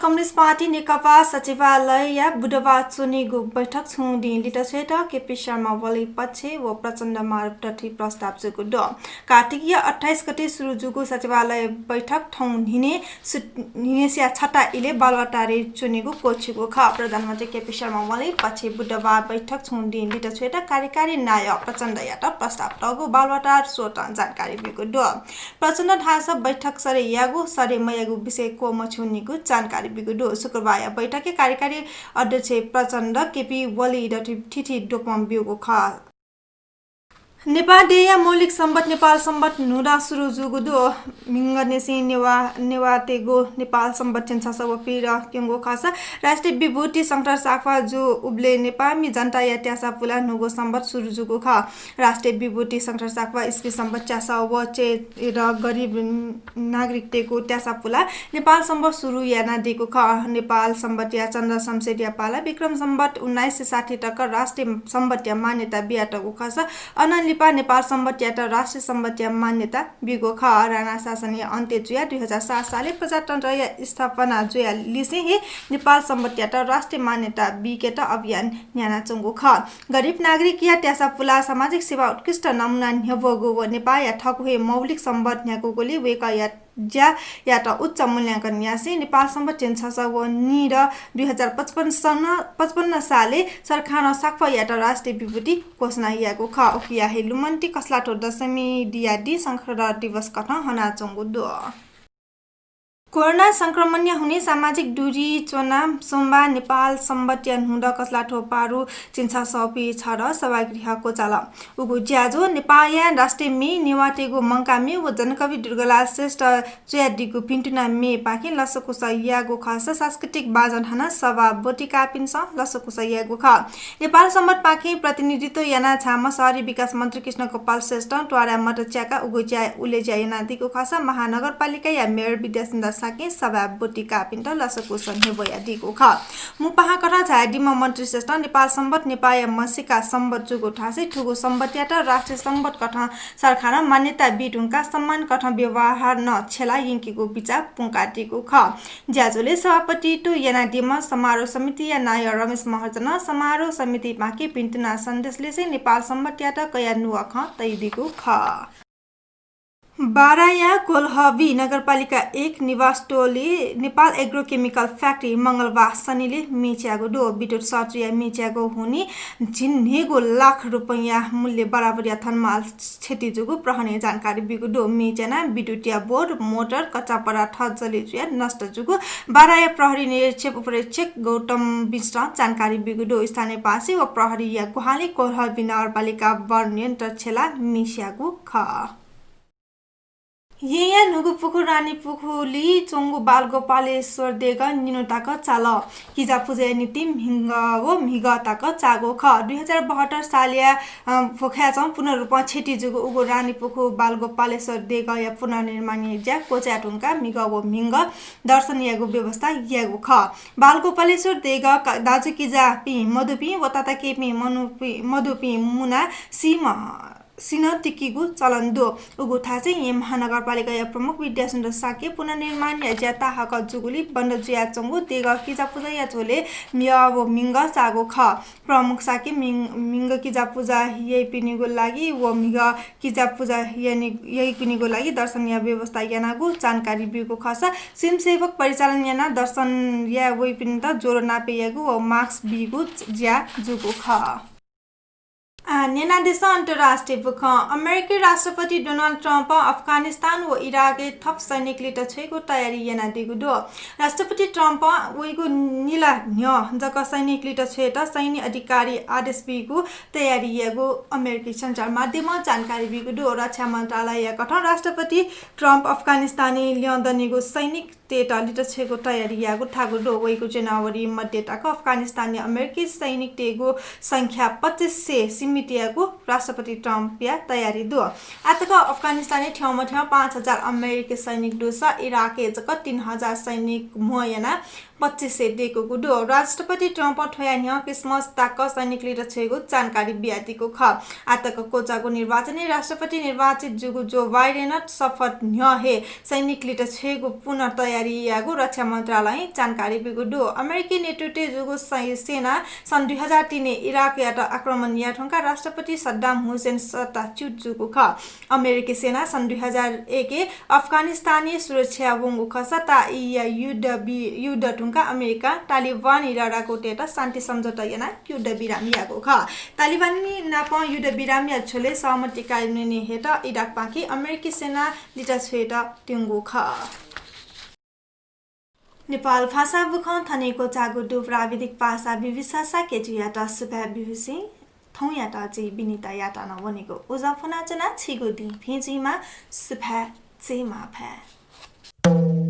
communist party नेकपा सचिवालय या बुधबार चुनेको बैठक छुँदी लिटछेट केपी शर्मा ओली पछि व प्रचण्ड मार्गदर्शी प्रस्ताव जुगु द कार्तिकीय 28 गते सुरु जुगु सचिवालय बैठक ठौं हिनेसिया छटा इले बालवाटारे चुनेको कोछिको ख प्रधानमन्त्री केपी शर्मा ओली पछि बुधबार बैठक छुँदी लिटछेट कार्यकारी नायक प्रचण्ड यात प्रस्ताव टगु बालवाटार सोट जानकारी बिगु द प्रचण्ड ढास बैठक सरे यागु सरे मयागु विषय को मछुनीको जानकारी बिगुडो शुक्रबार बैठक कार्यकारी अध्यक्ष प्रचण्ड केपी ओली ठिठी डोकम बिगु ख नेपाल देया मौलिक सम्बत नेपाल सम्बत नुडा सुरु जुगुदो मिंगनेसी नेवातेगो नेपाल सम्बत चेन्सा सबपी र केंगो खासा राष्ट्रिय विभूति संकट साखा जो उब्ले नेपामी जनता या त्यासा पुला नुगो सम्बत सुरु जुगु ख राष्ट्रिय विभूति संकट साखा इस्वी सम्बत च्यासा वचे र गरीब नागरिकतेको त्यासा पुला नेपाल सम्बत सुरु याना दिगु ख नेपाल सम्बत या चन्द्र शमशेर पाला विक्रम सम्बत 1960 तक राष्ट्रिय सम्बत या मान्यता बियाटगु खासा अनलिपा नेपाल सम्बत या राष्ट्रिय सम्बत या मान्यता बिगो ख राणा शासनीय अन्त्य जुया 2007 साले प्रजातन्त्र या स्थापना जुया लिसे हे नेपाल सम्बत या राष्ट्रिय मान्यता बिकेट अभियान न्याना चंगो ख गरीब नागरिक या त्यासा पुला सामाजिक सेवा उत्कृष्ट नमुना न्यवगो व नेपाल या ठकुहे मौलिक सम्बत न्याको गोली वेका या त उच्च मूल्याङ्कन न्यासे नेपाल सम्बत चेन्सा व नि र 2055 साले सरखान साक्फा या त राष्ट्रिय विभूति घोषणा याको ख उकिया हे लुमन्ती कसलाटो दशमी दियादी संखर दिवस कथा हना चंगु दो कोरोना संक्रमण हुने सामाजिक दूरी चोना सोमबार नेपाल सम्बत या हुँदा कसलाठो पारु चिन्सा सपी छ र सभागृहको चाल उगु ज्याजो नेपाल या राष्ट्रिय मे नेवातेगो मंकामे व जनकवि दुर्गला श्रेष्ठ चयादिगु पिन्टुना मे पाके लसको सयागो खास सांस्कृतिक बाजन हना सभा बोटिका पिन्स लसको सयागो ख नेपाल सम्बत पाके प्रतिनिधित्व याना छाम शहरी विकास मन्त्री कृष्ण गोपाल श्रेष्ठ ट्वारा मटच्याका उगु ज्या उले ज्याना दिगु खास महानगरपालिका या मेयर विद्यासिंह साके सभा बोटिका पिन्ट लसको सन्हे बया दिगो ख मुपाहा कथा झाडीमा मन्त्री श्रेष्ठ नेपाल सम्बत नेपाल मसिका सम्बत जुगो ठासे ठुगो सम्बत यात राष्ट्रिय सम्बत कथा सरकार मान्यता बिटुङका सम्मान कथा व्यवहार न छेला यिङ्कीको विचार पुङ्काटीको ख ज्याजोले सभापति टु यानाडीमा समारोह समिति या नाय रमेश महर्जन समारोह समिति पाके पिन्टुना सन्देशले चाहिँ नेपाल सम्बत यात कया नुवा ख तैदिगो ख बाराया कोलहबी नगरपालिका 1 निवास टोली नेपाल एग्रोकेमिकल फ्याक्ट्री मंगलबार शनिले मिच्यागो दो विद्युत सर्ट मिच्यागो हुने झिन्हेगो लाख रुपैयाँ मूल्य बराबर या थन्माल क्षति जुगु प्रहने जानकारी बिगु दो मिच्याना विद्युतीय बोर्ड मोटर कच्चा पदार्थ जलिजुया नष्ट जुगु बाराया प्रहरी निरीक्षक उपरीक्षक गौतम विष्ट जानकारी बिगु दो स्थानीय पासी व प्रहरी या गुहाले कोलहबी नगरपालिका वर्णयन्त्र छेला मिस्यागु ख येया नुगुपुखु रानी पुखुली चोंगु बालगोपालेश्वर देग निनुताक चाल हिजा पूजा नीति मिंगवो मिगताक चागो ख 2072 सालिया फोख्याचौ पुनर्रूप छेटी जुगु उगु रानी पुखु बालगोपालेश्वर देग या पुनर्निर्माण ज्या कोचाटुङका मिगवो मिंग दर्शन यागु व्यवस्था यागु ख बालगोपालेश्वर देग दाजु किजा पि मधुपि वताता केपि मधुपि मुना सिन तिकीगु चलन दो उगु थासे ये महानगरपालिका या प्रमुख विद्यासुन्दर साके पुनर्निर्माण या ज्याता हक जुगुली बन्द जुया चंगु देग किजा पूजा या झोले मियावो मिंग सागो ख प्रमुख साके मिंग किजा पूजा यही पिनिगु लागि व मिग किजा पूजा यही पिनिगु लागि दर्शन या व्यवस्था यानागु जानकारी बिगु खसा सिम सेवक परिचालन याना दर्शन या वही पिन त जोरो नापेयागु व मार्क्स बिगु ज्या जुगु ख नेना देश अन्तर्राष्ट्रिय बुख अमेरिकी राष्ट्रपति डोनाल्ड ट्रम्प अफगानिस्तान व इराकले थप सैनिक लिट छेको तयारी याना दिगु दो राष्ट्रपति ट्रम्प वइगु निला न्य जक सैनिक लिट छेट सैन्य अधिकारी आदेश बिगु तयारी यागु अमेरिकी सञ्चार माध्यम जानकारी बिगु दो रक्षा मन्त्रालय कथा राष्ट्रपति ट्रम्प अफगानिस्तानी ल्याउँदनिगु सैनिक तेटा लिट छेको तयारी यागु थागु दो वइगु जनवरी मध्य तक अफगानिस्तानी अमेरिकी सैनिक तेगु संख्या 2500 सीमितियागु राष्ट्रपति ट्रम्प या तयारी दो आतक अफगानिस्तानी ठाउँमा 5000 अमेरिकी सैनिक दोसा इराक जक 3000 सैनिक मोयना 25 डेको गुडो राष्ट्रपति ट्रम्प ठोयान्य क्रिसमस ताक सैनिक लिएर छेगो जानकारी बियातिको ख आतक कोचाको निर्वाचन राष्ट्रपति निर्वाचित जुगु जो बाइडेन शपथ न्हे सैनिक लिएर छेगो पुनः तयारी यागो रक्षा मन्त्रालय जानकारी बिगुडो अमेरिकी नेतृत्व जुगु सेना सन् 2003 इराक यात आक्रमण याठोंका राष्ट्रपति सद्दाम हुसैन सत्ता जुगु ख अमेरिकी सेना सन् 2001 अफगानिस्तानी सुरक्षा वंगु खसता युद्ध ठुंका अमेरिका तालिबान इराको टेटा शान्ति सम्झौता याना युद्ध विराम यागो ख तालिबान नाप युद्ध विराम या छोले सहमति कार्यान्वयन हेट इराक पाकी अमेरिकी सेना लिटा छेटा ट्युङ्गो ख नेपाल भाषा बुखन थनेको चागुडु प्राविधिक भाषा विविसा केजुयाटा सुभा बिहुसी थौ याटा जी बिनिता याटा नबनेको उजाफना जना छिगो दि फेजिमा सुभा चेमा भा